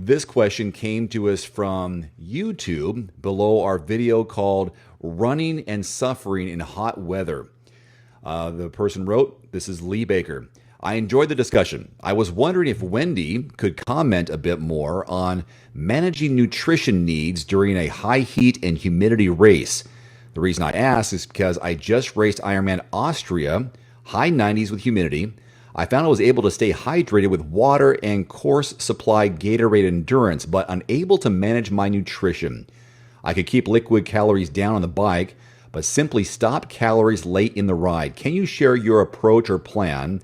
This question came to us from YouTube below our video called Running and Suffering in Hot Weather. The person wrote, this is Lee Baker. I enjoyed the discussion. I was wondering if Wendy could comment a bit more on managing nutrition needs during a high heat and humidity race. The reason I ask is because I just raced Ironman Austria, high 90s with humidity. I found I was able to stay hydrated with water and course supply Gatorade Endurance, but unable to manage my nutrition. I could keep liquid calories down on the bike, but simply stop calories late in the ride. Can you share your approach or plan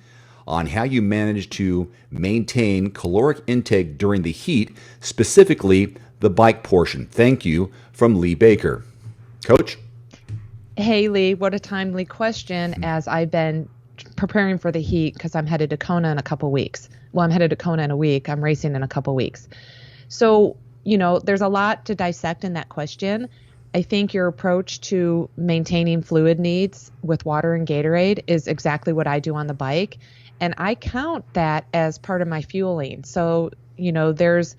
on how you manage to maintain caloric intake during the heat, specifically the bike portion? Thank you, from Lee Baker. Coach? Hey, Lee, what a timely question, as I've been preparing for the heat because I'm headed to Kona in a couple weeks. Well, I'm headed to Kona in a week. I'm racing in a couple weeks. So, there's a lot to dissect in that question. I think your approach to maintaining fluid needs with water and Gatorade is exactly what I do on the bike. And I count that as part of my fueling. So, there's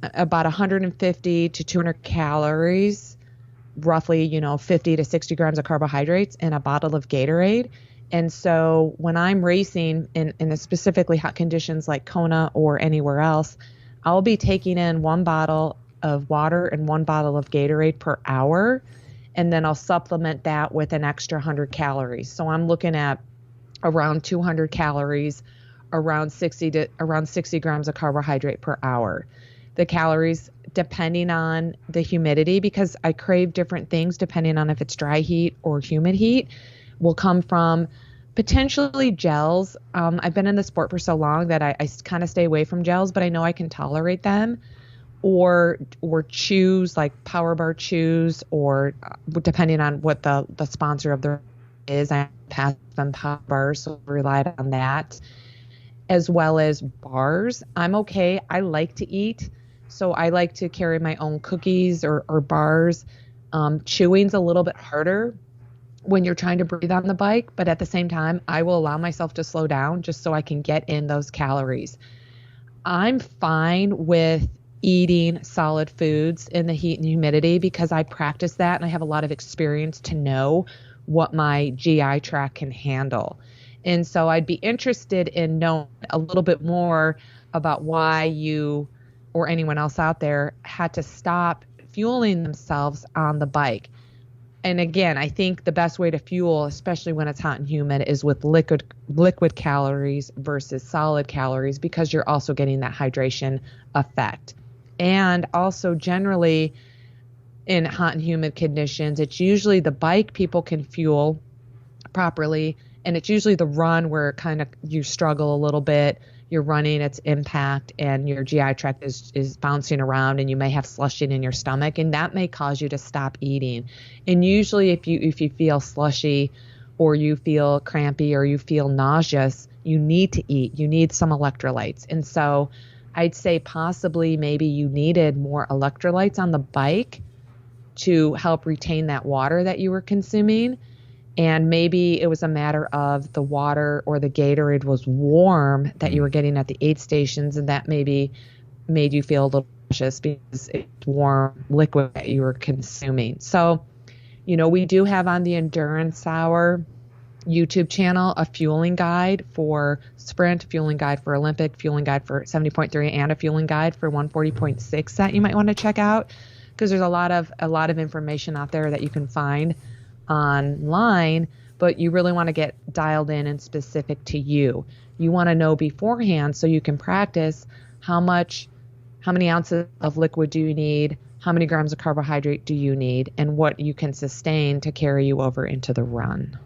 about 150 to 200 calories, roughly, 50 to 60 grams of carbohydrates in a bottle of Gatorade. And so when I'm racing in specifically hot conditions like Kona or anywhere else, I'll be taking in 1 bottle of water and 1 bottle of Gatorade per hour. And then I'll supplement that with an extra 100 calories. So I'm looking at around 200 calories, around 60 grams of carbohydrate per hour. The calories, depending on the humidity, because I crave different things depending on if it's dry heat or humid heat, will come from potentially gels. I've been in the sport for so long that I kind of stay away from gels, but I know I can tolerate them. Or chews, like Power Bar chews, or depending on what the sponsor of the is, I pass them Power Bars, so I relied on that, as well as bars. I'm okay. I like to eat, so I like to carry my own cookies or bars. Chewing's a little bit harder when you're trying to breathe on the bike, but at the same time, I will allow myself to slow down just so I can get in those calories. I'm fine with eating solid foods in the heat and humidity because I practice that and I have a lot of experience to know what my GI tract can handle. And so I'd be interested in knowing a little bit more about why you or anyone else out there had to stop fueling themselves on the bike. And again, I think the best way to fuel, especially when it's hot and humid, is with liquid calories versus solid calories, because you're also getting that hydration effect. And also generally in hot and humid conditions, it's usually the bike people can fuel properly. And it's usually the run where kind of you struggle a little bit. You're running, it's impact, and your GI tract is bouncing around, and you may have slushing in your stomach, and that may cause you to stop eating. And usually if you feel slushy or you feel crampy or you feel nauseous, you need to eat. You need some electrolytes. And so I'd say possibly maybe you needed more electrolytes on the bike to help retain that water that you were consuming. And maybe it was a matter of the water or the Gatorade was warm that you were getting at the aid stations, and that maybe made you feel a little nauseous because it's warm liquid that you were consuming. So, we do have on the Endurance Hour YouTube channel a fueling guide for sprint, fueling guide for Olympic, fueling guide for 70.3, and a fueling guide for 140.6 that you might want to check out, because there's a lot of information out there that you can find online, but you really want to get dialed in and specific to you. You want to know beforehand so you can practice how many ounces of liquid do you need, how many grams of carbohydrate do you need, and what you can sustain to carry you over into the run.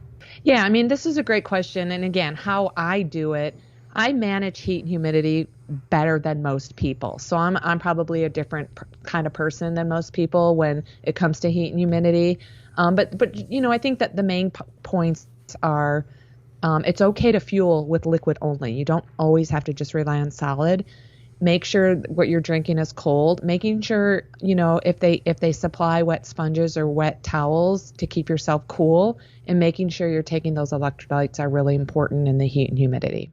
Yeah, this is a great question. And again, how I do it, I manage heat and humidity better than most people. So I'm probably a different kind of person than most people when it comes to heat and humidity. But I think that the main points are it's okay to fuel with liquid only. You don't always have to just rely on solid. Make sure what you're drinking is cold. Making sure, if they supply wet sponges or wet towels to keep yourself cool, and making sure you're taking those electrolytes are really important in the heat and humidity.